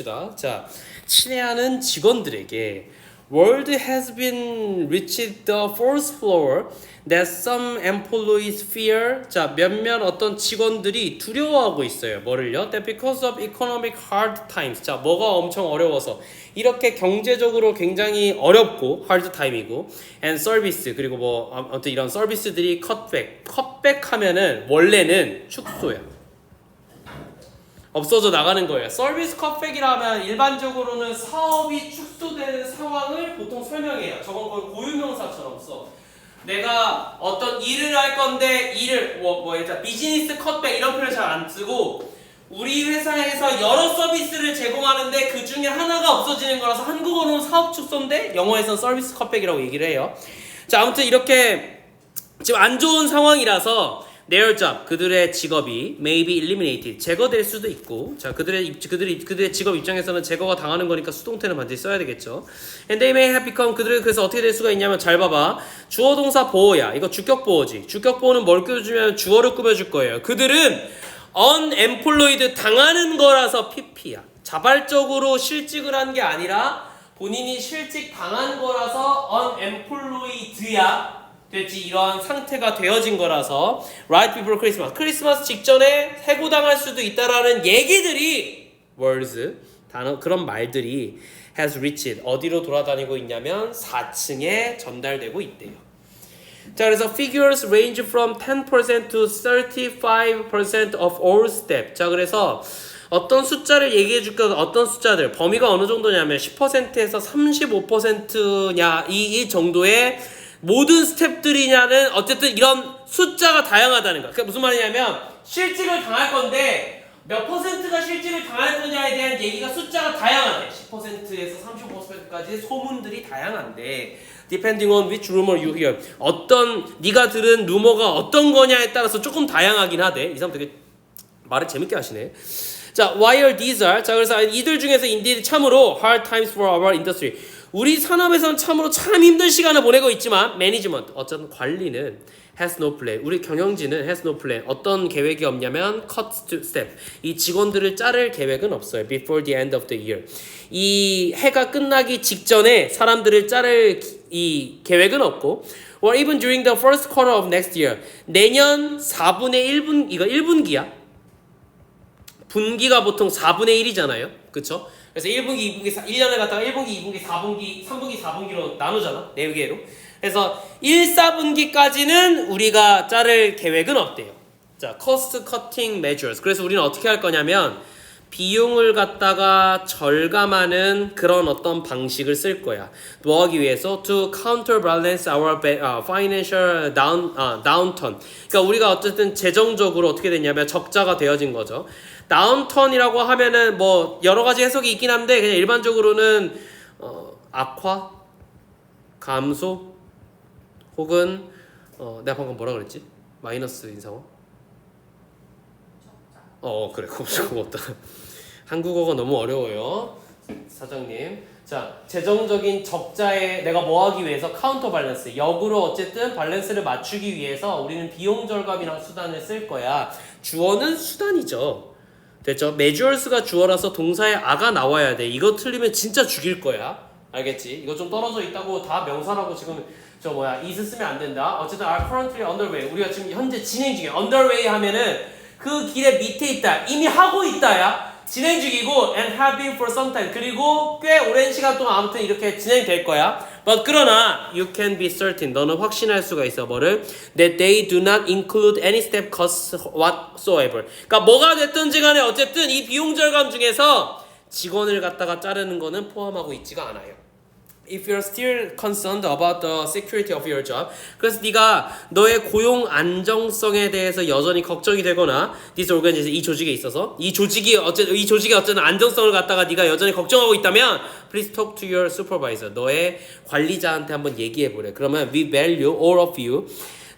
자, 친애하는 직원들에게 World has been reached the fourth floor that some employees fear. 자, 몇몇 어떤 직원들이 두려워하고 있어요. 뭐를요? That because of economic hard times. 자, 뭐가 엄청 어려워서 이렇게 경제적으로 굉장히 어렵고 hard time이고 and service 그리고 뭐 아무튼 이런 서비스들이 컷백 하면은 원래는 축소야. 없어져 나가는 거예요. 서비스 컷백이라 하면 일반적으로는 사업이 축소되는 상황을 보통 설명해요. 저건 거의 고유명사처럼 써. 내가 어떤 일을 할 건데 일을 일단 비즈니스 컷백 이런 표현 잘 안 쓰고 우리 회사에서 여러 서비스를 제공하는데 그 중에 하나가 없어지는 거라서 한국어로는 사업 축소인데 영어에서는 서비스 컷백이라고 얘기를 해요. 자, 아무튼 이렇게 지금 안 좋은 상황이라서 their job, 그들의 직업이 may be eliminated, 제거될 수도 있고, 자, 그들의 직업 입장에서는 제거가 당하는 거니까 수동태는 반드시 써야 되겠죠. And they may have become, 그들은 그래서 어떻게 될 수가 있냐면 잘 봐봐. 주어 동사 보어야. 이거 주격 보어지. 주격 보어는 뭘 껴주면 주어를 꾸며줄 거예요. 그들은 unemployed 당하는 거라서 PP야. 자발적으로 실직을 한 게 아니라 본인이 실직 당한 거라서 unemployed야. 됐지. 이러한 상태가 되어진 거라서 right before Christmas, 크리스마스 직전에 해고당할 수도 있다라는 얘기들이 words, 단어 그런 말들이 has reached 어디로 돌아다니고 있냐면 4층에 전달되고 있대요. 자, 그래서 figures range from 10% to 35% of all staff. 자, 그래서 어떤 숫자를 얘기해 줄까? 어떤 숫자들 범위가 어느 정도냐면 10%에서 35%냐 이 정도의 모든 스텝들이냐는 어쨌든 이런 숫자가 다양하다는 거야. 그게 무슨 말이냐면 실직을 당할 건데 몇 퍼센트가 실직을 당할 거냐에 대한 얘기가 숫자가 다양하대. 10%에서 35%까지 소문들이 다양한데 depending on which rumor you hear. 어떤 네가 들은 루머가 어떤 거냐에 따라서 조금 다양하긴 하대. 이 사람 되게 말을 재밌게 하시네. 자, while these are, 자, 그래서 이들 중에서 indeed 참으로 hard times for our industry. 우리 산업에서는 참으로 참 힘든 시간을 보내고 있지만 management, 어쨌든 관리는 has no plan. 우리 경영진은 has no plan. 어떤 계획이 없냐면 cut step. 이 직원들을 자를 계획은 없어요. Before the end of the year. 이 해가 끝나기 직전에 사람들을 자를 이 계획은 없고 or even during the first quarter of next year. 내년 4분의 1분, 이거 1분기야. 분기가 보통 4분의 1이잖아요. 그쵸? 그래서 1분기, 2분기, 1년을 갖다가 1분기, 2분기, 4분기, 3분기, 4분기로 나누잖아. 4개로. 그래서 1, 4분기까지는 우리가 자를 계획은 없대요. 자, cost cutting measures. 그래서 우리는 어떻게 할 거냐면 비용을 갖다가 절감하는 그런 어떤 방식을 쓸 거야. 뭐 하기 위해서? To counterbalance our financial downturn. 그러니까 우리가 어쨌든 재정적으로 어떻게 됐냐면 적자가 되어진 거죠. 다운턴이라고 하면은 뭐 여러 가지 해석이 있긴 한데 그냥 일반적으로는 악화, 감소, 혹은 내가 방금 뭐라 그랬지? 마이너스인 상황? 그래. 고맙다. 한국어가 너무 어려워요. 사장님. 자, 재정적인 적자에 내가 뭐 하기 위해서 카운터 밸런스. 역으로 어쨌든 밸런스를 맞추기 위해서 우리는 비용 절감이라는 수단을 쓸 거야. 주어는 수단이죠. 됐죠? measures가 주어라서 동사에 a가 나와야 돼. 이거 틀리면 진짜 죽일 거야. 알겠지? 이거 좀 떨어져 있다고 다 명사라고 지금 is 쓰면 안 된다. 어쨌든 are currently underway. 우리가 지금 현재 진행 중이야. underway 하면은 그 길의 밑에 있다. 이미 하고 있다야. 진행 중이고 and have been for some time. 그리고 꽤 오랜 시간 동안 아무튼 이렇게 진행될 거야. But 그러나 you can be certain. 너는 확신할 수가 있어. 뭐를? That they do not include any step costs whatsoever. 그러니까 뭐가 됐든지 간에 어쨌든 이 비용 절감 중에서 직원을 갖다가 자르는 거는 포함하고 있지가 않아요. If you're still concerned about the security of your job, 그래서 네가 너의 고용 안정성에 대해서 여전히 걱정이 되거나 this organization, 이 조직에 있어서 이 조직의 어쨌든 안정성을 갖다가 네가 여전히 걱정하고 있다면 please talk to your supervisor. 너의 관리자한테 한번 얘기해 보래. 그러면 we value all of you.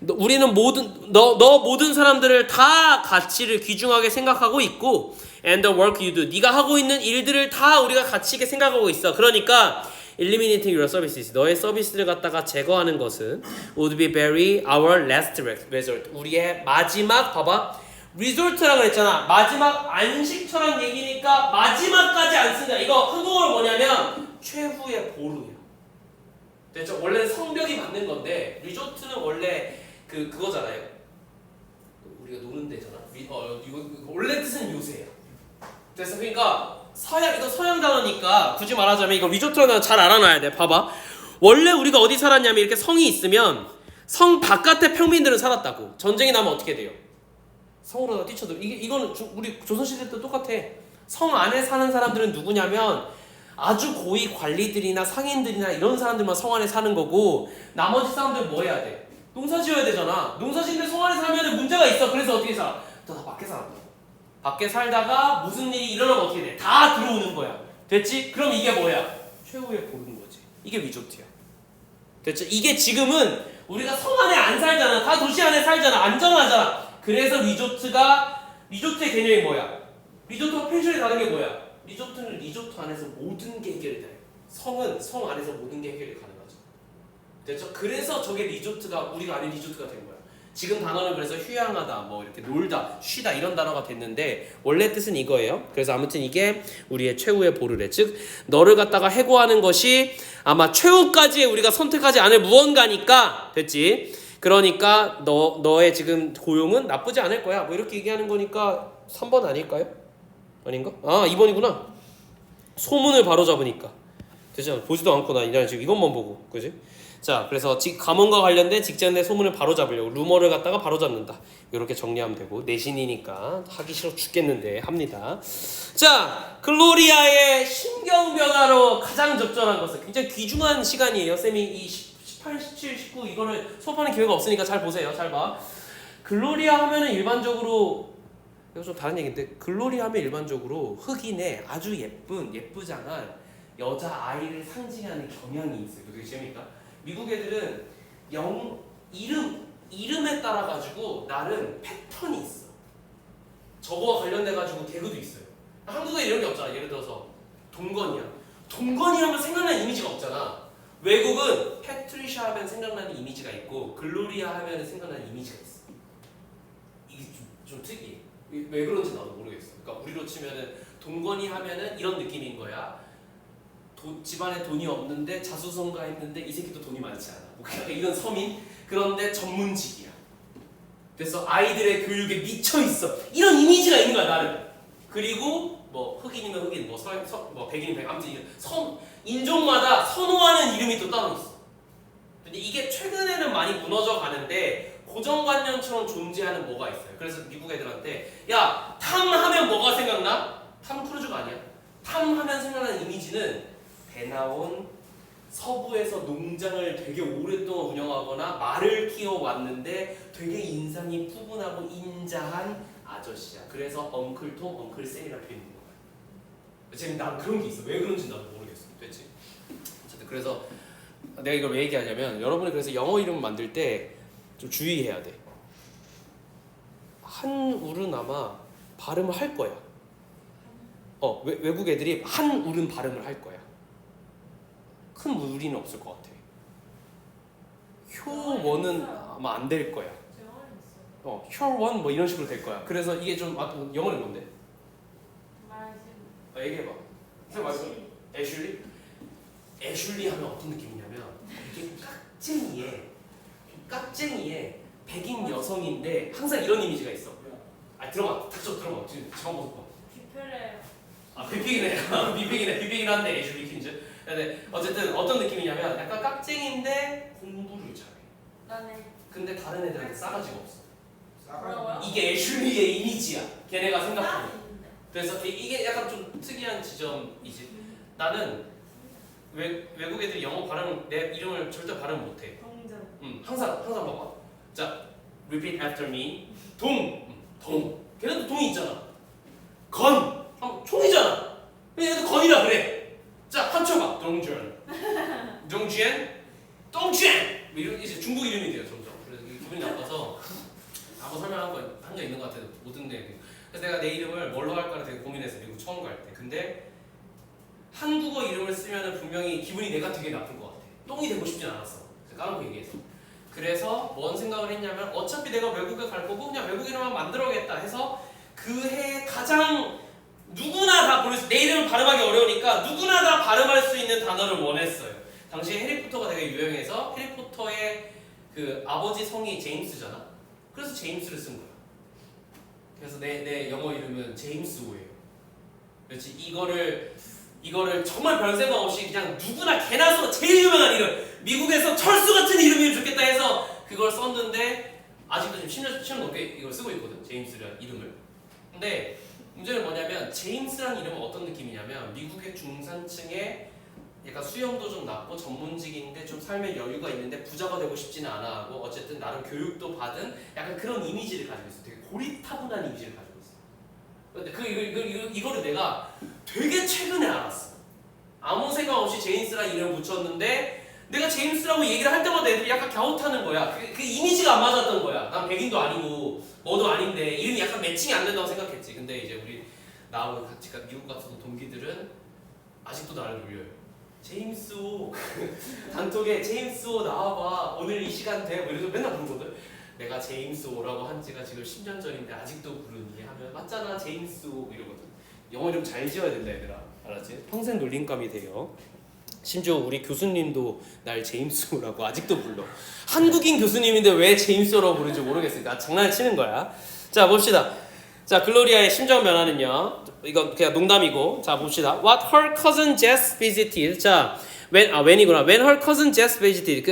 우리는 모든 사람들을 다 가치를 귀중하게 생각하고 있고 and the work you do. 네가 하고 있는 일들을 다 우리가 가치 있게 생각하고 있어. 그러니까 eliminating your services. 너의 서비스를 갖다가 제거하는 것은 would be very our last resort. 우리의 마지막 봐봐. 리졸트라고 했잖아. 마지막 안식처란 얘기니까 마지막까지 안 쓴다. 이거 한국어로 뭐냐면 최후의 보루야. 됐죠? 원래 성벽이 맞는 건데 리조트는 원래 그거잖아요. 우리가 노는 데잖아. 이거 원래 뜻은 요새야. 그래서 그러니까 이거 서양 단어니까 굳이 말하자면 이거 리조트라는 잘 알아놔야 돼. 봐봐. 원래 우리가 어디 살았냐면 이렇게 성이 있으면 성 바깥에 평민들은 살았다고. 전쟁이 나면 어떻게 돼요? 성으로 다 뛰쳐들. 이거는 우리 조선시대 때 똑같아. 성 안에 사는 사람들은 누구냐면 아주 고위 관리들이나 상인들이나 이런 사람들만 성 안에 사는 거고 나머지 사람들은 뭐 해야 돼? 농사 지어야 되잖아. 농사 짓는데 성 안에 살면 문제가 있어. 그래서 어떻게 살아? 다 밖에 살아. 밖에 살다가 무슨 일이 일어나면 어떻게 돼? 다 들어오는 거야. 됐지? 그럼 이게 뭐야? 최후의 보루인 거지. 이게 리조트야. 됐죠? 이게 지금은 우리가 성 안에 안 살잖아. 다 도시 안에 살잖아. 안정하잖아. 그래서 리조트의 개념이 뭐야? 리조트와 펜션이 다른 게 뭐야? 리조트는 리조트 안에서 모든 게 해결이 돼. 성은 성 안에서 모든 게 해결이 가능하죠. 됐죠? 그래서 저게 리조트가 우리가 아는 리조트가 된 거야. 지금 단어는 그래서 휴양하다, 뭐 이렇게 놀다, 쉬다 이런 단어가 됐는데 원래 뜻은 이거예요. 그래서 아무튼 이게 우리의 최후의 보루래. 즉 너를 갖다가 해고하는 것이 아마 최후까지 우리가 선택하지 않을 무언가니까 됐지. 그러니까 너의 지금 고용은 나쁘지 않을 거야. 뭐 이렇게 얘기하는 거니까 3번 아닐까요? 아닌가? 아 2번이구나. 소문을 바로잡으니까. 되죠? 보지도 않고 나 지금 이것만 보고, 그지? 자, 그래서 가문과 관련된 직장 내 소문을 바로잡으려고 루머를 갖다가 바로잡는다. 이렇게 정리하면 되고 내신이니까 하기 싫어 죽겠는데 합니다. 자, 글로리아의 심경 변화로 가장 적절한 것은 굉장히 귀중한 시간이에요. 쌤이 이 18, 17, 19 이거를 수업하는 기회가 없으니까 잘 보세요. 잘 봐. 글로리아 하면은 일반적으로 이거 좀 다른 얘기인데 글로리아 하면 일반적으로 흑인의 아주 예쁘장한 여자 아이를 상징하는 경향이 있어요. 되게 재밌다. 미국 애들은 이름에 따라 가지고 나름 패턴이 있어. 저거와 관련돼 가지고 개그도 있어요. 한국에 이런 게 없잖아. 예를 들어서 동건이야. 동건이 하면 생각나는 이미지가 없잖아. 외국은 패트리샤 하면 생각나는 이미지가 있고 글로리아 하면 생각나는 이미지가 있어. 이게 좀 특이해. 왜 그런지 나도 모르겠어. 그러니까 우리로 치면은 동건이 하면은 이런 느낌인 거야. 집안에 돈이 없는데 자수성가 했는데 이 새끼도 돈이 많지 않아. 뭐 이런 서민. 그런데 전문직이야. 그래서 아이들의 교육에 미쳐 있어. 이런 이미지가 있는 거야 나름. 그리고 뭐 흑인이면 흑인, 뭐 백인이면 백인, 아무튼 인종마다 선호하는 이름이 또 따로 있어. 근데 이게 최근에는 많이 무너져 가는데 고정관념처럼 존재하는 뭐가 있어요. 그래서 미국 애들한테 야, 탐 하면 뭐가 생각나? 탐 크루즈가 아니야. 탐 하면 생각나는 이미지는 배 나온 서부에서 농장을 되게 오랫동안 운영하거나 말을 키워왔는데 되게 인상이 푸근하고 인자한 아저씨야. 그래서 엉클 톰, 엉클 샘이라고 표현이 있는 거야. 지금 난 그런 게 있어. 왜 그런지 나도 모르겠어. 됐지? 어쨌든 그래서 내가 이걸 왜 얘기하냐면 여러분이 그래서 영어 이름 만들 때 좀 주의해야 돼. 한울은 아마 발음을 할 거야. 외국 애들이 한울은 발음을 할 거야. 큰 무리는 없을 것 같아. 효원은 아마 안 될 거야. 효원 뭐 이런 식으로 될 거야. 그래서 이게 좀 영어는 뭔데? 얘기해봐. 애슐리? 애슐리 하면 어떤 느낌이냐면 이게 깍쟁이에 백인 여성인데 항상 이런 이미지가 있어. 들어봐. 들어봐. 지금 처음 보고 봐. 비픽이네. 비픽이긴 한데 애슐리 퀸즈. 근데 어쨌든 어떤 느낌이냐면 약간 깍쟁이인데 공부를 잘해. 근데 다른 애들한테 싸가지가 없어. 이게 애슐리의 이미지야. 걔네가 생각하는. 그래서 이게 약간 좀 특이한 지점이지. 나는 외국 애들이 영어 발음 내 이름을 절대 발음 못해. 항상 봐봐. 자, repeat after me. 동. 걔네도 동이 있잖아. 건. 총이잖아. 얘도 건이라 그래. 자, 합쳐봐. 동전. 이런 이제 중국 이름이 돼요 점점. 그래서 기분이 나빠서 아무 설명한 거 있는 것 같아도 못 듣네. 그래서 내가 내 이름을 뭘로 할까를 되게 고민했어. 미국 처음 갈 때. 근데 한국어 이름을 쓰면은 분명히 기분이 내가 되게 나쁠 것 같아. 똥이 되고 싶진 않았어. 그래서 까놓고 얘기했어. 그래서 뭔 생각을 했냐면 어차피 내가 외국에 갈 거고 그냥 외국 이름만 만들어야겠다 해서 그 해 가장 누구나 다 부를 수, 내 이름을 발음하기 어려우니까 누구나 다 발음할 수 있는 단어를 원했어요. 당시에 해리포터가 되게 유행해서 해리포터의 그 아버지 성이 제임스잖아. 그래서 제임스를 쓴 거야. 그래서 내 영어 이름은 제임스 오예요. 그렇지. 이거를 정말 별 생각 없이 그냥 누구나 개나 소 제일 유명한 이름, 미국에서 철수 같은 이름이면 좋겠다 해서 그걸 썼는데 아직도 지금 10년 넘게 이걸 쓰고 있거든. 제임스라는 이름을. 근데 문제는 뭐냐면 제임스라는 이름은 어떤 느낌이냐면 미국의 중산층에 약간 수영도 좀 낮고 전문직인데 좀 삶의 여유가 있는데 부자가 되고 싶지는 않아 하고 어쨌든 나름 교육도 받은 약간 그런 이미지를 가지고 있어. 되게 고리타분한 이미지를 가지고 있어. 근데 이거를 내가 되게 최근에 알았어. 아무 생각 없이 제임스라는 이름을 붙였는데 내가 제임스라고 얘기를 할 때마다 애들이 약간 갸웃하는 거야. 그 이미지가 안 맞았던 거야. 난 백인도 아니고 뭐도 아닌데 이름이 약간 매칭이 안 된다고 생각했지. 근데 이제 우리 나하고 같이 미국 갔던 동기들은 아직도 나를 놀려요. 제임스 오 단톡에 제임스 오 나와봐 오늘 이 시간 돼? 뭐 이래서 맨날 부르거든. 내가 제임스 오라고 한 지가 지금 10년 전인데 아직도 부르니 하면 맞잖아 제임스 오 이러거든. 영어 좀 잘 지어야 된다 얘들아. 알았지? 평생 놀림감이 돼요. 심지어 우리 교수님도 날 제임스라고 아직도 불러. 한국인 교수님인데 왜 제임스라고 부르는지 모르겠으니까 장난을 치는 거야. 자 봅시다. 자 글로리아의 심정 변화는요. 이건 그냥 농담이고. 자 봅시다. What her cousin Jess visited. 자 when이구나. When her cousin Jess visited.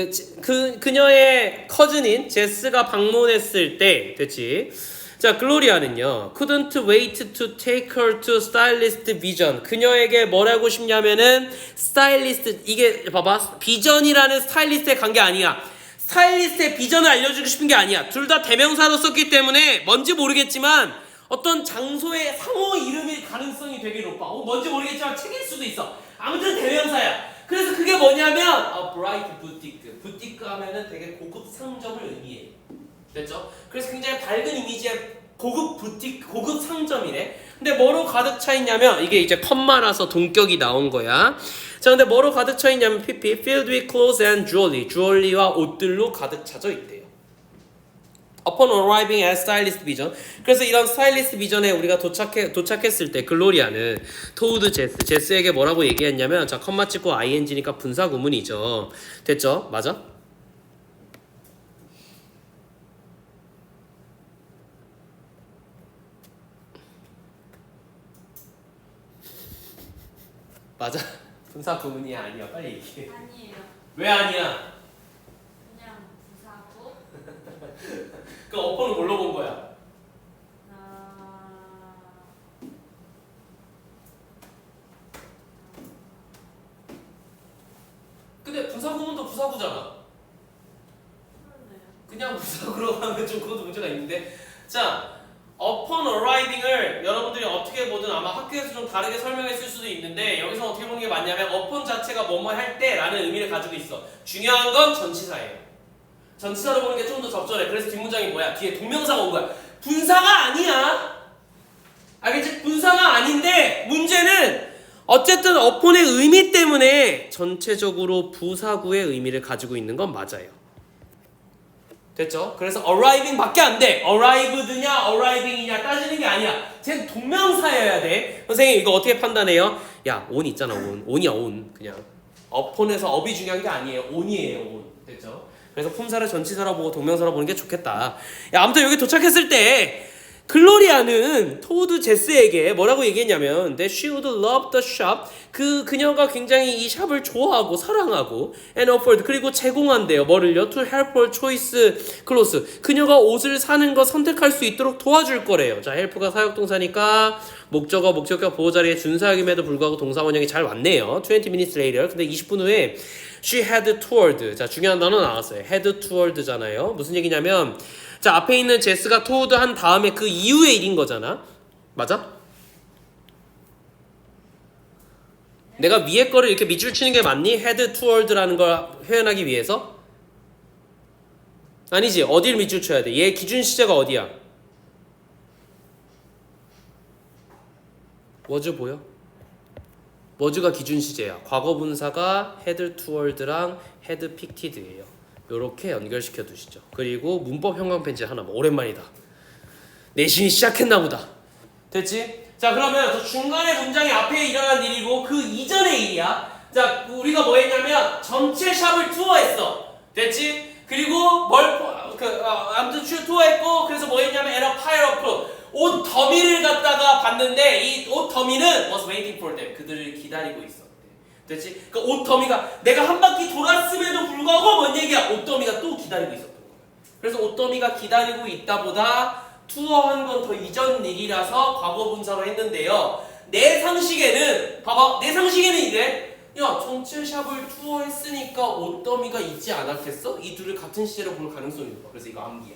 그녀의 커즌인 제스가 방문했을 때 됐지. 자 글로리아는요 couldn't wait to take her to stylist vision. 그녀에게 뭘 하고 싶냐면은 스타일리스트, 이게 봐봐 비전이라는 스타일리스트에 간 게 아니야. 스타일리스트의 비전을 알려주고 싶은 게 아니야. 둘 다 대명사로 썼기 때문에 뭔지 모르겠지만 어떤 장소의 상호 이름일 가능성이 되게 높아. 뭔지 모르겠지만 책일 수도 있어. 아무튼 대명사야. 그래서 그게 뭐냐면 bright boutique. 부티크 하면은 되게 고급 상점을 의미해. 됐죠? 그래서 굉장히 밝은 이미지의 고급 부티크, 고급 상점이래. 근데 뭐로 가득 차 있냐면 이게 이제 컴마라서 동격이 나온 거야. 자, 근데 뭐로 가득 차 있냐면 PP filled with clothes and jewelry. 주얼리와 옷들로 가득 차져 있대요. Upon arriving at stylist vision. 그래서 이런 스타일리스트 비전에 우리가 도착했을 때 글로리아는 told 제스에게 뭐라고 얘기했냐면 자 컴마 찍고 ing니까 분사 구문이죠. 됐죠? 맞아? 맞아. 분사 구문이 아니야. 빨리 얘기해. 아니에요. 왜 아니야? 그냥 부사고. 그 어퍼는 뭘로 본 거야? 근데 분사 구문도 부사구잖아. 그러네요. 그냥 부사구로 하면 좀 그것도 문제가 있는데. 자, upon arriving을 여러분들이 어떻게 보든 아마 학교에서 좀 다르게 설명했을 수도 있는데 여기서 어떻게 보는 게 맞냐면 upon 자체가 뭐뭐 할 때라는 의미를 가지고 있어. 중요한 건 전치사예요. 전치사로 보는 게 좀 더 적절해. 그래서 뒷문장이 뭐야? 뒤에 동명사가 온 거야. 분사가 아니야. 알겠지? 분사가 아닌데 문제는 어쨌든 upon의 의미 때문에 전체적으로 부사구의 의미를 가지고 있는 건 맞아요. 됐죠? 그래서 arriving 밖에 안 돼. arrived냐 arriving이냐 따지는 게 아니야. 쟤는 동명사여야 돼. 선생님 이거 어떻게 판단해요? 야, on 있잖아. on이야 on. 그냥 upon에서 up이 중요한 게 아니에요. on이에요. on. 됐죠? 그래서 품사를 전치사로 보고 동명사로 보는 게 좋겠다. 야, 아무튼 여기 도착했을 때 글로리아는 토드 제스에게 뭐라고 얘기했냐면 that she would love the shop. 그녀가 굉장히 이 샵을 좋아하고 사랑하고 and offered 그리고 제공한대요. 뭐를요? to help her choice clothes. 그녀가 옷을 사는 거 선택할 수 있도록 도와줄 거래요. 자, help가 사역동사니까 목적어 목적격 보호자리에 준사역임에도 불구하고 동사 원형이 잘 왔네요. 20 minutes later. 근데 20분 후에 she had toured. 자, 중요한 단어 나왔어요. had toured잖아요. 무슨 얘기냐면 자, 앞에 있는 제스가 told 한 다음에 그 이후의 일인 거잖아. 맞아? 내가 위에 거를 이렇게 밑줄 치는 게 맞니? had toured라는 걸 표현하기 위해서? 아니지. 어디를 밑줄 쳐야 돼? 얘 기준 시제가 어디야? was 보여? was가 기준 시제야. 과거 분사가 had toured랑 had picted예요. 요렇게 연결시켜 두시죠. 그리고 문법 형광펜지 하나. 뭐 오랜만이다. 내신이 시작했나 보다. 됐지? 자, 그러면 저 중간에 문장의 앞에 일어난 일이고 그 이전의 일이야. 자, 우리가 뭐 했냐면 전체 샵을 투어했어. 됐지? 그리고 아무튼 투어했고 그래서 뭐 했냐면 에러 파이어프 옷 더미를 갖다가 봤는데 이 옷 더미는 was waiting for them. 그들을 기다리고 있었대. 됐지? 그 옷 더미가 내가 한 바퀴 돌았음에도 불구하고 뭔 얘기야? 옷 더미가 또 기다리고 있었던 거야. 그래서 옷 더미가 기다리고 있다보다 투어한 건 더 이전 일이라서 과거 분사로 했는데요. 내 상식에는 봐봐. 내 상식에는 이래. 야, 전체 샵을 투어했으니까 옷 더미가 있지 않았겠어? 이 둘을 같은 시제로 볼 가능성이 높아. 그래서 이거 암기야.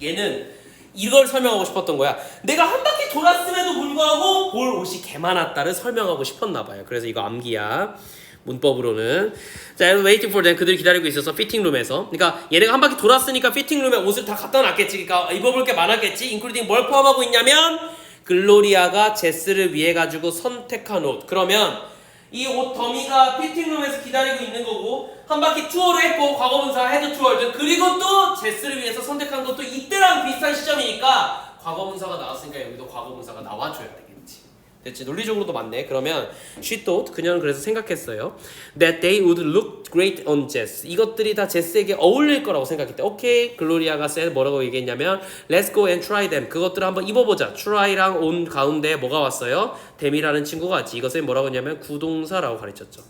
얘는 이걸 설명하고 싶었던 거야. 내가 한 바퀴 돌았음에도 불구하고 볼 옷이 개 많았다를 설명하고 싶었나 봐요. 그래서 이거 암기야. 문법으로는. 자, waiting for them. 그들이 기다리고 있어서 피팅룸에서. 그러니까 얘네가 한 바퀴 돌았으니까 피팅룸에 옷을 다 갖다 놨겠지. 그러니까 입어볼 게 많았겠지. including 뭘 포함하고 있냐면 글로리아가 제스를 위해 가지고 선택한 옷. 그러면 이 옷 더미가 피팅룸에서 기다리고 있는 거고 한 바퀴 투어를 했고 과거분사 헤드 투어를 그리고 또 제스를 위해서 선택한 것도 이때랑 비슷한 시점이니까 과거분사가 나왔으니까 여기도 과거분사가 나와줘야 되겠지. 됐지? 논리적으로도 맞네. 그러면 she thought, 그녀는 그래서 생각했어요. That they would look great on Jess. 이것들이 다 제스에게 어울릴 거라고 생각했대. 오케이. 글로리아가 said 뭐라고 얘기했냐면 Let's go and try them. 그것들을 한번 입어보자. try랑 on 가운데 뭐가 왔어요? them이라는 친구가 왔지. 이것을 뭐라고 했냐면 구동사라고 가르쳤죠.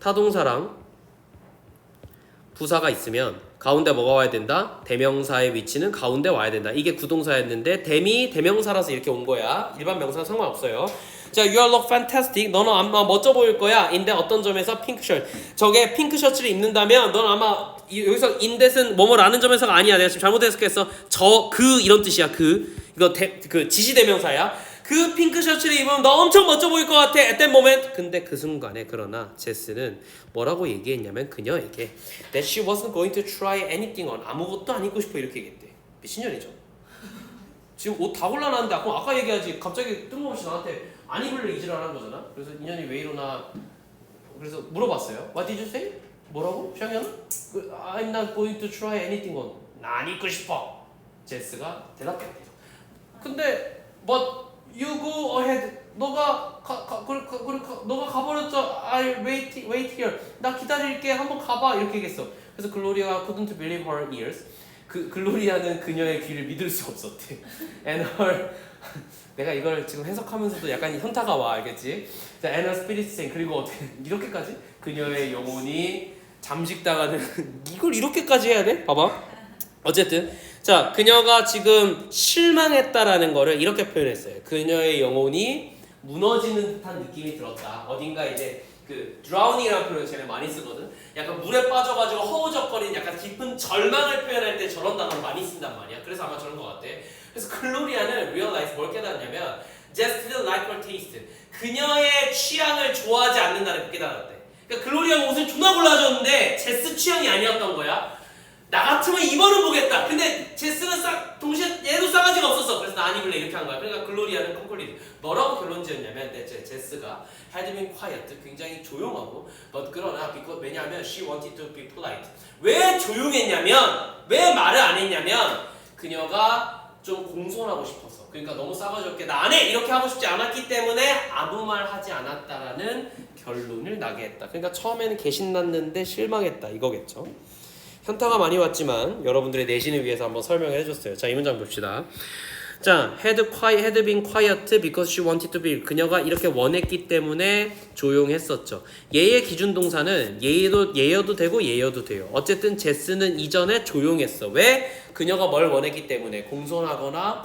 타동사랑 부사가 있으면 가운데 뭐가 와야 된다? 대명사의 위치는 가운데 와야 된다. 이게 구동사였는데 them이 대명사라서 이렇게 온 거야. 일반 명사는 상관없어요. 자, you all look fantastic. 너는 아마 멋져 보일 거야. 인데 어떤 점에서 핑크 셔츠. 저게 핑크 셔츠를 입는다면 넌 아마 여기서 인댓은 뭐뭐라는 점에서가 아니야. 내가 지금 잘못 해석했어. 이런 뜻이야. 그 지시대명사야. 그 핑크 셔츠를 입으면 너 엄청 멋져 보일 것 같아. at that moment. 근데 그 순간에 그러나 제스는 뭐라고 얘기했냐면 그녀에게 that she wasn't going to try anything on. 아무것도 안 입고 싶어 이렇게 얘기했대. 미친년이죠. 지금 옷 다 골라놨는데 아까 얘기하지. 갑자기 뜬금없이 나한테 안 입을래 이지랄한 거잖아. 그래서 인연이 왜 이러나 그래서 물어봤어요. What did you say? 뭐라고? 샹현은? I'm not going to try anything on. 나 안 입고 싶어. 제스가 대답했대요. 근데 but you go ahead. 너가 가버렸죠. I'll wait here. 나 기다릴게. 한번 가봐. 이렇게 얘기했어. 그래서 글로리아가 couldn't believe her ears. 글로리아는 그녀의 귀를 믿을 수 없었대. And her 내가 이걸 지금 해석하면서도 약간 현타가 와. 알겠지? 자, and her spirit sang. 그리고 어떻게 이렇게까지 그녀의 영혼이 잠식당하는 이걸 이렇게까지 해야 돼? 봐봐. 어쨌든 자, 그녀가 지금 실망했다라는 거를 이렇게 표현했어요. 그녀의 영혼이 무너지는 듯한 느낌이 들었다. 어딘가 이제 그 drowning이라는 표현을 쟤네 많이 쓰거든. 약간 물에 빠져가지고 허우적거리는 약간 깊은 절망을 표현할 때 저런 단어를 많이 쓴단 말이야. 그래서 아마 저런 것 같아. 그래서 글로리아는 realize 뭘 깨달았냐면 just didn't like her taste. 그녀의 취향을 좋아하지 않는다는 걸 깨달았대. 그러니까 글로리아가 옷을 존나 골라줬는데 제스 취향이 아니었던 거야. 나 같으면 입어는 보겠다. 근데 제스는 동시에 얘도 싸가지가 없었어. 그래서 나 안 입을래 이렇게 한 거야. 그러니까 글로리아는 콩콜리드. 뭐라고 결론 지었냐면 제스가 had been quiet. 굉장히 조용하고 but 그러나 왜냐하면 she wanted to be polite. 왜 조용했냐면 왜 말을 안 했냐면 그녀가 좀 공손하고 싶어서. 그러니까 너무 싸가지 없게 나 안 해! 이렇게 하고 싶지 않았기 때문에 아무 말 하지 않았다라는 결론을 나게 했다. 그러니까 처음에는 개신났는데 실망했다 이거겠죠. 현타가 많이 왔지만 여러분들의 내신을 위해서 한번 설명을 해줬어요. 자, 이 문장 봅시다. 자, had been quiet because she wanted to be. 그녀가 이렇게 원했기 때문에 조용했었죠. 얘의 기준 동사는 얘여도 되고 얘여도 돼요. 어쨌든 제스는 이전에 조용했어. 왜? 그녀가 뭘 원했기 때문에 공손하다가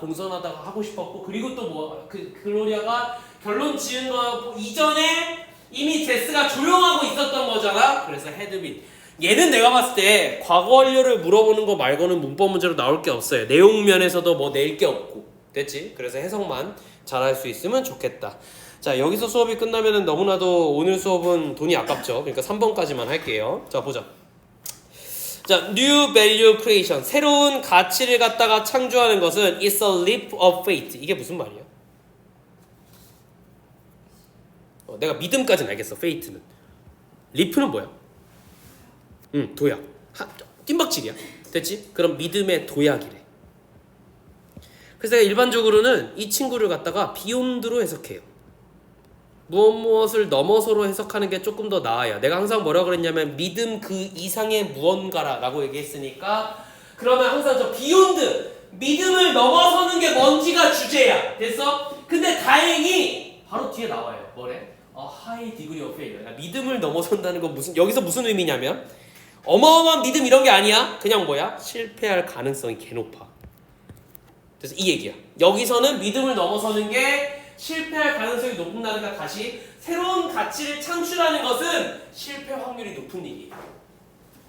하고 싶었고 그리고 또 글로리아가 결론 지은 거 이전에 이미 제스가 조용하고 있었던 거잖아. 그래서 had been. 얘는 내가 봤을 때 과거 완료를 물어보는 거 말고는 문법 문제로 나올 게 없어요. 내용 면에서도 뭐 낼 게 없고. 됐지? 그래서 해석만 잘할 수 있으면 좋겠다. 자, 여기서 수업이 끝나면은 너무나도 오늘 수업은 돈이 아깝죠. 그러니까 3번까지만 할게요. 자, 보자. 자, new value creation. 새로운 가치를 갖다가 창조하는 것은 is a leap of faith. 이게 무슨 말이야? 내가 믿음까지는 알겠어. faith는. leap는 뭐야? 도약. 뜀박질이야. 됐지? 그럼 믿음의 도약이래. 그래서 내가 일반적으로는 이 친구를 갖다가 비욘드로 해석해요. 무엇을 넘어서로 해석하는 게 조금 더 나아요. 내가 항상 뭐라 그랬냐면 믿음 그 이상의 무언가라고 얘기했으니까 그러면 항상 저 비욘드 믿음을 넘어서는 게 뭔지가 주제야. 됐어? 근데 다행히 바로 뒤에 나와요. 뭐래? high degree of failure. 믿음을 넘어선다는 건 여기서 무슨 의미냐면 어마어마한 믿음 이런 게 아니야. 그냥 뭐야? 실패할 가능성이 개 높아. 그래서 이 얘기야. 여기서는 믿음을 넘어서는 게 실패할 가능성이 높다니까 다시 새로운 가치를 창출하는 것은 실패 확률이 높은 얘기예요.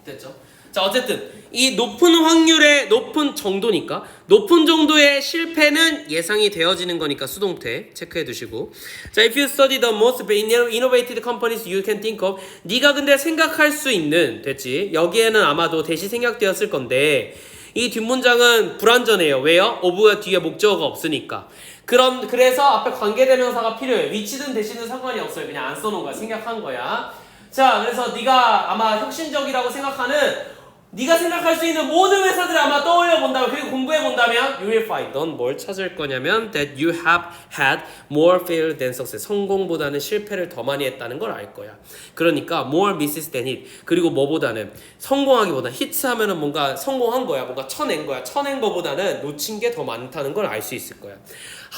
됐죠? 자, 어쨌든 이 높은 확률의 높은 정도니까 높은 정도의 실패는 예상이 되어지는 거니까 수동태 체크해 두시고 자, if you study the most innovative companies you can think of 네가 근데 생각할 수 있는 됐지? 여기에는 아마도 대시 생략되었을 건데 이 뒷문장은 불완전해요. 왜요? of가 뒤에 목적어가 없으니까 그래서 앞에 관계대명사가 필요해요. 위치든 대시든 상관이 없어요. 그냥 안 써놓은 거야. 생략한 거야. 자, 그래서 네가 아마 혁신적이라고 생각하는 네가 생각할 수 있는 모든 회사들을 아마 떠올려 본다면 그리고 공부해 본다면 you will find 넌 뭘 찾을 거냐면 that you have had more failure than success 성공보다는 실패를 더 많이 했다는 걸 알 거야. 그러니까 more misses than hit 그리고 뭐보다는 성공하기보다 hit 하면은 뭔가 성공한 거야. 뭔가 쳐낸 거야. 쳐낸 거보다는 놓친 게 더 많다는 걸 알 수 있을 거야.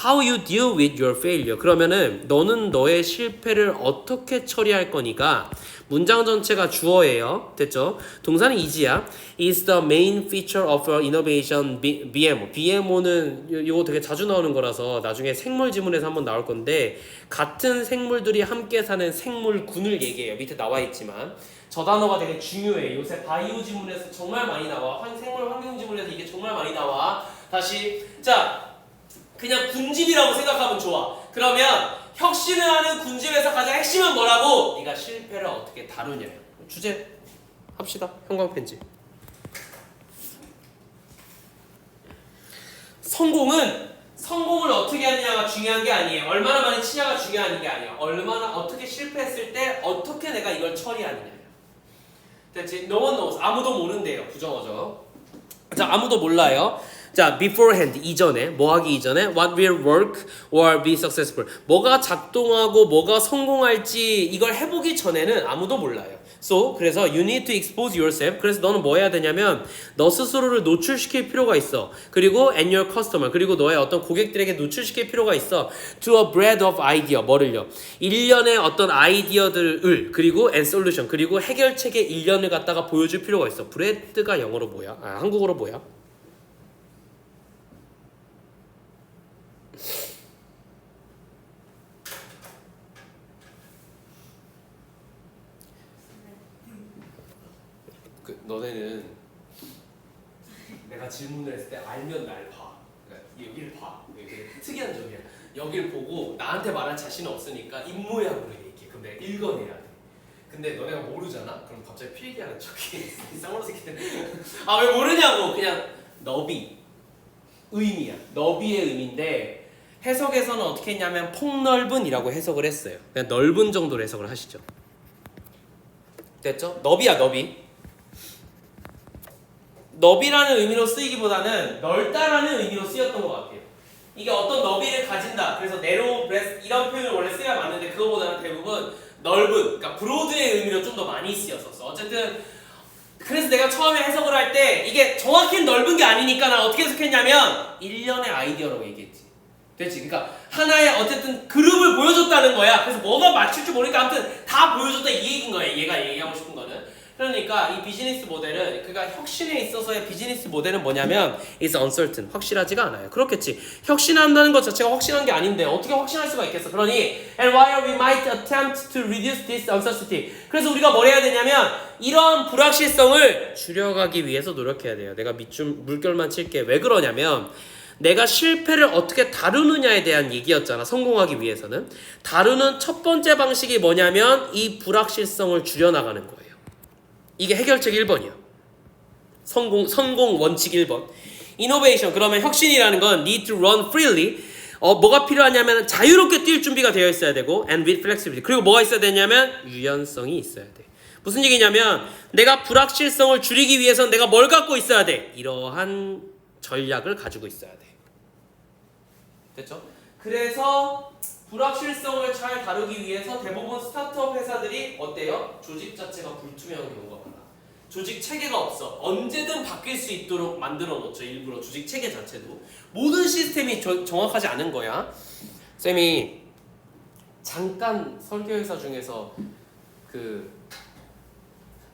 How you deal with your failure 그러면은 너는 너의 실패를 어떻게 처리할 거니까 문장 전체가 주어예요. 됐죠? 동사는 is야. is the main feature of your innovation BMO. BMO는 이거 되게 자주 나오는 거라서 나중에 생물 지문에서 한번 나올 건데 같은 생물들이 함께 사는 생물군을 얘기해요. 밑에 나와 있지만 저 단어가 되게 중요해. 요새 바이오 지문에서 정말 많이 나와. 생물 환경 지문에서 이게 정말 많이 나와. 다시 자 그냥 군집이라고 생각하면 좋아. 그러면 혁신을 하는 군집에서 가장 핵심은 뭐라고? 네가 실패를 어떻게 다루냐. 주제 합시다. 형광펜지. 성공을 어떻게 하느냐가 중요한 게 아니에요. 얼마나 많이 치냐가 중요한 게 아니에요. 얼마나 어떻게 실패했을 때 어떻게 내가 이걸 처리하느냐예요. 됐지? No one knows. 아무도 모른대요. 부정어죠. 자, 아무도 몰라요. 자, beforehand 이전에 뭐 하기 이전에 what will work or be successful 뭐가 작동하고 뭐가 성공할지 이걸 해보기 전에는 아무도 몰라요. So 그래서 you need to expose yourself. 그래서 너는 뭐 해야 되냐면 너 스스로를 노출시킬 필요가 있어. 그리고 and your customer 그리고 너의 어떤 고객들에게 노출시킬 필요가 있어. To a breadth of idea 뭐를요? 일련의 어떤 아이디어들을 그리고 and solution 그리고 해결책의 일련을 갖다가 보여줄 필요가 있어. breadth가 영어로 뭐야? 한국어로 뭐야? 너네는 내가 질문을 했을 때 알면 날 봐. 그러니까 여기를 봐. 이게 특이한 점이야. 여기를 보고 나한테 말할 자신 없으니까 입모양으로 얘기해. 그럼 내가 읽어내야 돼. 근데 너네가 모르잖아? 그럼 갑자기 필기하는 척해. 쌍으로 새끼들. 아, 왜 모르냐고. 그냥 너비. 의미야. 너비의 의미인데 해석에서는 어떻게 했냐면 폭넓은이라고 해석을 했어요. 그냥 넓은 정도로 해석을 하시죠. 됐죠? 너비야, 너비. 너비라는 의미로 쓰이기보다는 넓다라는 의미로 쓰였던 것 같아요. 이게 어떤 너비를 가진다. 그래서 narrow breadth 이런 표현을 원래 써야 맞는데 그거보다는 대부분 넓은, 그러니까 브로드의 의미로 좀 더 많이 쓰였었어. 어쨌든 그래서 내가 처음에 해석을 할 때 이게 정확히 넓은 게 아니니까 난 어떻게 해석했냐면 일련의 아이디어라고 얘기했지. 됐지? 그러니까 하나의 어쨌든 그룹을 보여줬다는 거야. 그래서 뭐가 맞출 줄 모르니까 아무튼 다 보여줬다 이 얘기인 거야. 얘가 얘기하고 싶은 거는. 그러니까 이 비즈니스 모델은 그러니까 혁신에 있어서의 비즈니스 모델은 뭐냐면 is uncertain 확실하지가 않아요. 그렇겠지. 혁신한다는 것 자체가 확실한 게 아닌데 어떻게 확신할 수가 있겠어. 그러니 and while we might attempt to reduce this uncertainty 그래서 우리가 뭘 해야 되냐면 이런 불확실성을 줄여가기 위해서 노력해야 돼요. 내가 물결만 칠게. 왜 그러냐면 내가 실패를 어떻게 다루느냐에 대한 얘기였잖아. 성공하기 위해서는 다루는 첫 번째 방식이 뭐냐면 이 불확실성을 줄여나가는 거예요. 이게 해결책 1번이야. 성공 원칙 1번. Innovation 그러면 혁신이라는 건 need to run freely. 뭐가 필요하냐면 자유롭게 뛸 준비가 되어 있어야 되고 and with flexibility. 그리고 뭐가 있어야 되냐면 유연성이 있어야 돼. 무슨 얘기냐면 내가 불확실성을 줄이기 위해서는 내가 뭘 갖고 있어야 돼? 이러한 전략을 가지고 있어야 돼. 됐죠? 그래서 불확실성을 잘 다루기 위해서 대부분 스타트업 회사들이 어때요? 조직 자체가 불투명한 경우가 많아. 조직 체계가 없어. 언제든 바뀔 수 있도록 만들어 놓죠. 일부러 조직 체계 자체도. 모든 시스템이 정확하지 않은 거야. 쌤이 잠깐 설계회사 중에서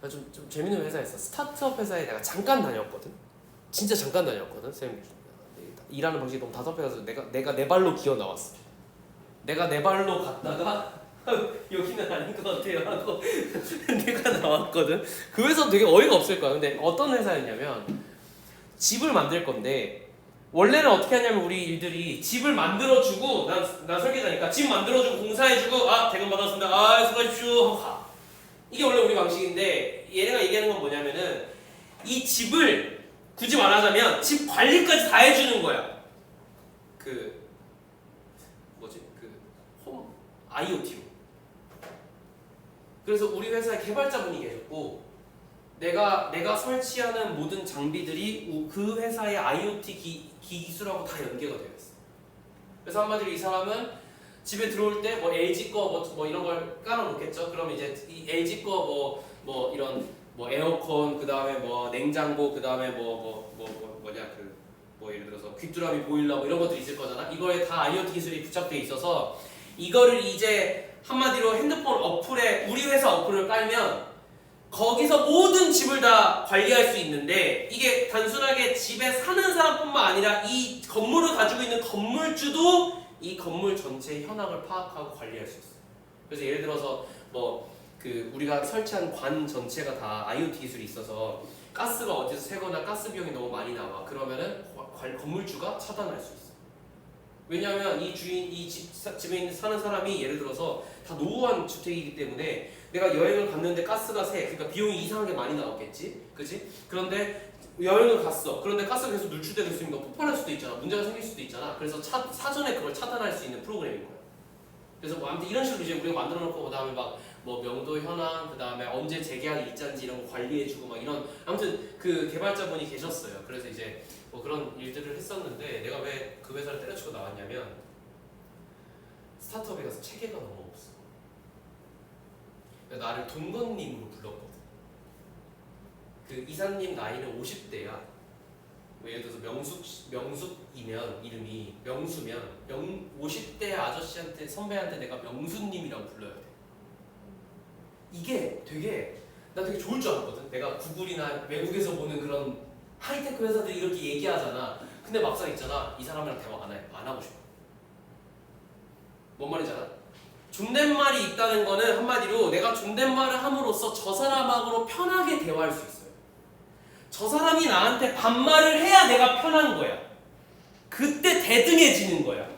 좀 재밌는 회사였어. 스타트업 회사에 내가 잠깐 다녔거든. 진짜 잠깐 다녔거든. 쌤 일하는 방식이 너무 답답해서 내가 내 발로 기어 나왔어. 내가 내 발로 갔다가 여기는 아닌 것 같아요 하고 내가 나왔거든. 그 회사 되게 어이가 없을 거야. 근데 어떤 회사였냐면 집을 만들 건데 원래는 어떻게 하냐면 우리 일들이 집을 만들어주고 난 설계자니까 집 만들어주고 공사해주고 대금 받았습니다. 수고하십시오 하고 가. 이게 원래 우리 방식인데 얘네가 얘기하는 건 뭐냐면은 이 집을 굳이 말하자면 집 관리까지 다 해주는 거야. 홈 IoT로. 그래서 우리 회사에 개발자분이 계셨고 내가 설치하는 모든 장비들이 그 회사의 IoT 기술하고 다 연계가 되어 있어. 그래서 한마디로 이 사람은 집에 들어올 때 뭐 LG 거 뭐 이런 걸 깔아놓겠죠. 그럼 이제 이 LG 거 뭐 이런 뭐 에어컨 그 다음에 뭐 냉장고 그 다음에 예를 들어서 귀뚜라미 보일러 뭐 이런 것들이 있을 거잖아. 이거에 다 IoT 기술이 부착돼 있어서 이거를 이제 한마디로 핸드폰 어플에 우리 회사 어플을 깔면 거기서 모든 집을 다 관리할 수 있는데 이게 단순하게 집에 사는 사람뿐만 아니라 이 건물을 가지고 있는 건물주도 이 건물 전체의 현황을 파악하고 관리할 수 있어요. 그래서 예를 들어서 우리가 설치한 관 전체가 다 IoT 기술이 있어서 가스가 어디서 새거나 가스 비용이 너무 많이 나와. 그러면은 건물주가 차단할 수 있어. 왜냐하면 이 집에 사는 사람이 예를 들어서 다 노후한 주택이기 때문에 내가 여행을 갔는데 가스가 그러니까 비용이 이상하게 많이 나왔겠지, 그렇지? 그런데 여행을 갔어. 그런데 가스가 계속 누출되고 있으면 폭발할 수도 있잖아. 문제가 생길 수도 있잖아. 그래서 사전에 그걸 차단할 수 있는 프로그램인 거야. 그래서 아무튼 이런 식으로 이제 우리가 만들어놓고 그다음에 명도 현황, 그다음에 언제 재계약 일자인지 이런 거 관리해주고 이런 아무튼 그 개발자분이 계셨어요. 그래서 이제 그런 일들을 했었는데 내가 왜 그 회사를 때려치고 나왔냐면 스타트업에 가서 체계가 너무 없어. 나를 동건님으로 불렀거든. 그 이사님 나이는 50대야. 예를 들어서 명숙이면 이름이 명수면 50대 아저씨한테 선배한테 내가 명수님이라고 불러야 돼. 이게 나 되게 좋을 줄 알았거든. 내가 구글이나 외국에서 보는 그런 하이테크 회사들이 이렇게 얘기하잖아. 근데 막상 있잖아. 이 사람이랑 대화 안 하고 싶어. 뭔 말인지 알아? 존댓말이 있다는 거는 한마디로 내가 존댓말을 함으로써 저 사람하고 편하게 대화할 수 있어요. 저 사람이 나한테 반말을 해야 내가 편한 거야. 그때 대등해지는 거야.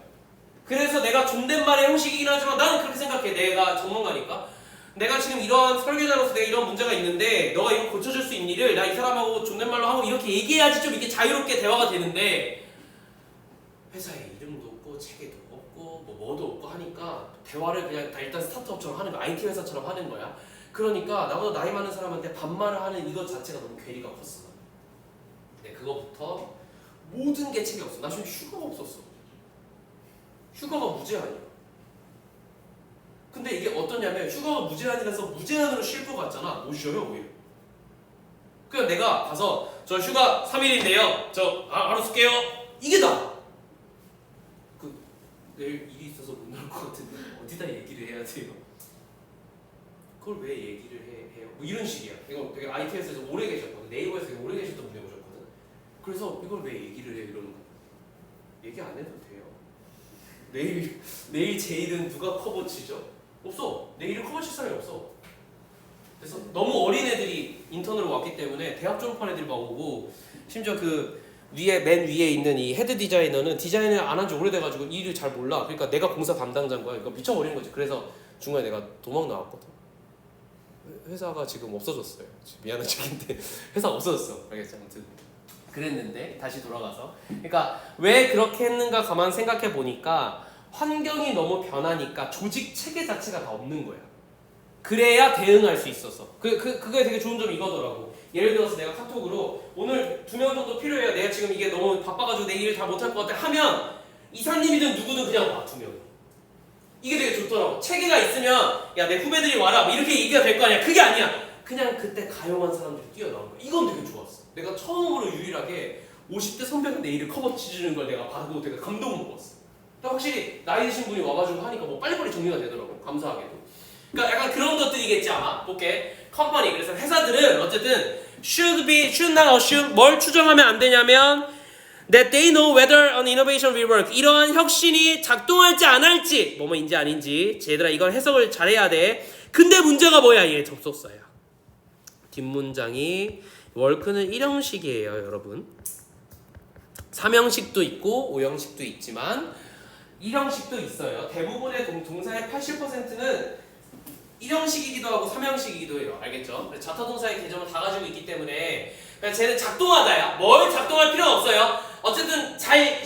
그래서 내가 존댓말의 형식이긴 하지만 나는 그렇게 생각해. 내가 전문가니까. 내가 지금 이러한 설계자로서 내가 이런 문제가 있는데 너가 이거 고쳐줄 수 있는 일을 나 이 사람하고 존댓말로 하고 이렇게 얘기해야지 좀 이게 자유롭게 대화가 되는데 회사에 이름도 없고 체계도 없고 뭐도 없고 하니까 대화를 그냥 다 일단 스타트업처럼 하는 거야. IT 회사처럼 하는 거야. 그러니까 나보다 나이 많은 사람한테 반말을 하는 이것 자체가 너무 괴리가 컸어. 근데 그거부터 모든 게 책이 없어. 나 지금 휴가가 없었어. 휴가가 무제한이야. 근데 이게 어떠냐면 휴가가 무제한이라서 무제한으로 쉴 것 같잖아. 못 쉬어요 오히려. 그냥 내가 가서 저 휴가 3일인데요. 저 하루 쓸게요. 이게 다. 내일 일이 있어서 못 나올 것 같은데 어디다 얘기를 해야 돼요? 그걸 왜 얘기를 해요? 이런 식이야. 이거 되게 IT에서 오래 계셨거든. 네이버에서 되게 오래 계셨던 분이 오셨거든. 그래서 이걸 왜 얘기를 해 이러는 거야. 얘기 안 해도 돼요. 내일 제 일은 누가 커버 치죠? 없어. 내 일을 커버 칠 사람이 없어. 그래서 너무 어린 애들이 인턴으로 왔기 때문에 대학 졸업한 애들이 막 오고 심지어 맨 위에 있는 이 헤드 디자이너는 디자인을 안 한 지 오래돼가지고 이 일을 잘 몰라. 그러니까 내가 공사 담당자인 거야. 그러니까 미쳐버리는 거지. 그래서 중간에 내가 도망 나왔거든. 회사가 지금 없어졌어요. 미안한 척인데 회사가 없어졌어. 알겠지? 아무튼 그랬는데 다시 돌아가서 그러니까 왜 그렇게 했는가 가만 생각해 보니까 환경이 너무 변하니까 조직 체계 자체가 다 없는 거야. 그래야 대응할 수 있어서. 그게 되게 좋은 점이 이거더라고. 예를 들어서 내가 카톡으로 오늘 2명 정도 필요해요. 내가 지금 이게 너무 바빠가지고 내 일을 다 못할 것 같아 하면 이사님이든 누구든 그냥 와 2명이. 이게 되게 좋더라고. 체계가 있으면 야 내 후배들이 와라 뭐 이렇게 얘기가 될 거 아니야. 그게 아니야. 그냥 그때 가용한 사람들이 뛰어나온 거야. 이건 되게 좋았어. 내가 처음으로 유일하게 50대 선배가 내 일을 커버해주는 걸 내가 봐도 되게 감동을 먹었어. 그러니까 확실히 나이 드신 분이 와가지고 하니까 뭐 빨리빨리 정리가 되더라고. 감사하게도. 그러니까 약간 그런 것들이겠지 아마. 볼게. 컴퍼니. 그래서 회사들은 어쨌든 should not assume 뭘 추정하면 안 되냐면 that they know whether an innovation will work. 이러한 혁신이 작동할지 안 할지 뭐뭐인지 아닌지 얘들아 이걸 해석을 잘해야 돼. 근데 문제가 뭐야? 얘 접속사야. 뒷문장이 work는 1형식이에요 여러분. 3형식도 있고 5형식도 있지만 1형식도 있어요. 대부분의 동사의 80%는 1형식이기도 하고 3형식이기도 해요. 알겠죠? 자타동사의 개념을 다 가지고 있기 때문에 그러니까 쟤는 작동하다야. 뭘 작동할 필요는 없어요. 어쨌든 잘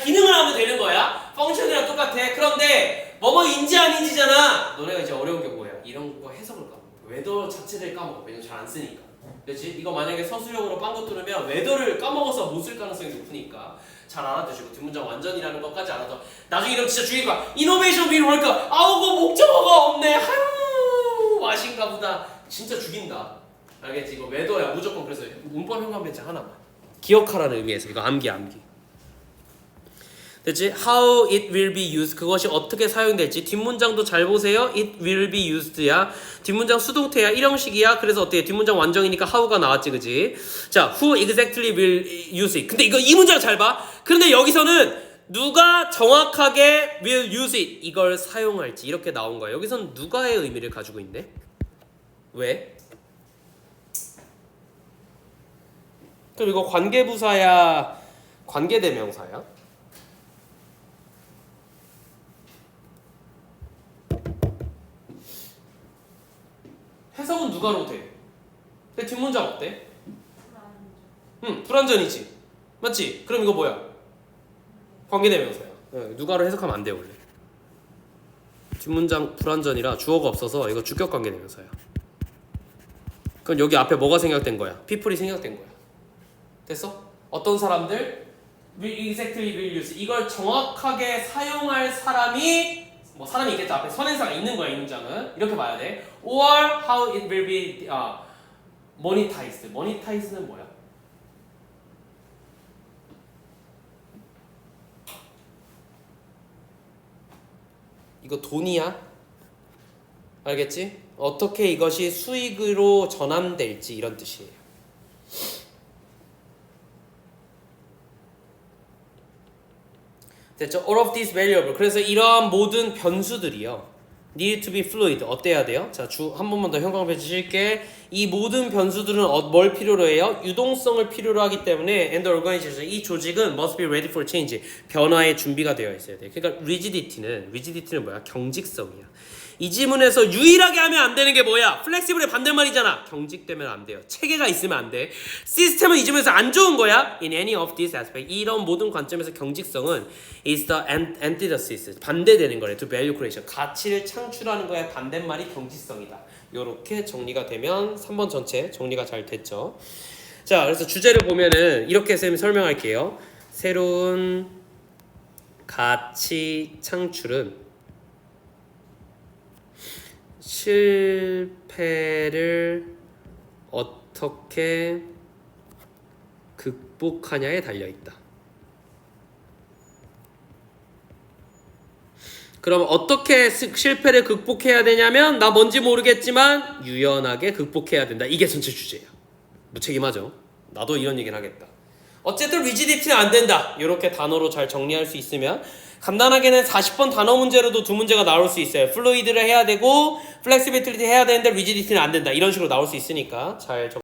기능을 하면 되는 거야. 펑션이랑 똑같아. 그런데 뭐뭐인지 아닌지잖아. 너네가 이제 어려운 게 뭐야? 이런 거 해석을 까먹어. 웨더 자체를 까먹어. 왜냐면 잘 안 쓰니까. 그렇지? 이거 만약에 서술형으로 빵거 뚫으면 웨더를 까먹어서 못 쓸 가능성이 높으니까 잘 알아두시고 뒷문장 완전이라는 것까지 알아도 나중에 이러면 진짜 죽일 거야. 이노베이션 윌 월크. 아우 그 목적어가 없네. 하유 와신가 보다. 진짜 죽인다. 알겠지? 이거 웨더야 무조건. 그래서 문법 현관 배치 하나만 기억하라는 의미에서 이거 암기. 됐지? How it will be used. 그것이 어떻게 사용될지. 뒷문장도 잘 보세요. It will be used야. 뒷문장 수동태야. 1형식이야. 그래서 어떻게 뒷문장 완정이니까 how가 나왔지, 그지? 자, who exactly will use it. 근데 이 문장 잘 봐. 그런데 여기서는 누가 정확하게 will use it. 이걸 사용할지 이렇게 나온 거야. 여기서는 누가의 의미를 가지고 있네. 왜? 그럼 이거 관계부사야? 관계대명사야? 해석은 누가로 돼? 근데 뒷문장 어때? 불완전이지. 맞지? 그럼 이거 뭐야? 관계대명사야. 누가로 해석하면 안 돼 원래. 뒷문장 불완전이라 주어가 없어서 이거 주격 관계대명사야. 그럼 여기 앞에 뭐가 생략된 거야? people이 생략된 거야. 됐어? 어떤 사람들? exactly will use. 이걸 정확하게 사용할 사람이 뭐 사람이 있겠죠. 앞에 선행사가 있는 거야 이 문장은. 이렇게 봐야 돼. Or how it will be monetized. monetized는 뭐야? 이거 돈이야. 알겠지? 어떻게 이것이 수익으로 전환될지 이런 뜻이에요. 됐죠? All of these variable. 그래서 이러한 모든 변수들이요. need to be fluid. 어때야 돼요? 자, 한 번만 더 형광펜 주실게. 이 모든 변수들은 뭘 필요로 해요? 유동성을 필요로 하기 때문에 and the organization. 이 조직은 must be ready for change. 변화에 준비가 되어 있어야 돼. 그러니까 rigidity는 뭐야? 경직성이야. 이 지문에서 유일하게 하면 안 되는 게 뭐야? 플렉시블의 반대말이잖아. 경직되면 안 돼요. 체계가 있으면 안 돼. 시스템은 이 지문에서 안 좋은 거야. In any of these aspects. 이런 모든 관점에서 경직성은 is the antithesis. 반대되는 거래. To value creation. 가치를 창출하는 거에 반대말이 경직성이다. 요렇게 정리가 되면 3번 전체 정리가 잘 됐죠. 자, 그래서 주제를 보면은 이렇게 쌤이 설명할게요. 새로운 가치 창출은 실패를 어떻게 극복하냐에 달려있다. 그럼 어떻게 실패를 극복해야 되냐면 나 뭔지 모르겠지만 유연하게 극복해야 된다. 이게 전체 주제야. 무책임하죠? 나도 이런 얘기를 하겠다. 어쨌든 rigidity는 안 된다. 이렇게 단어로 잘 정리할 수 있으면 간단하게는 40번 단어 문제로도 두 문제가 나올 수 있어요. fluid를 해야 되고 flexibility 해야 되는데 rigidity는 안 된다. 이런 식으로 나올 수 있으니까 잘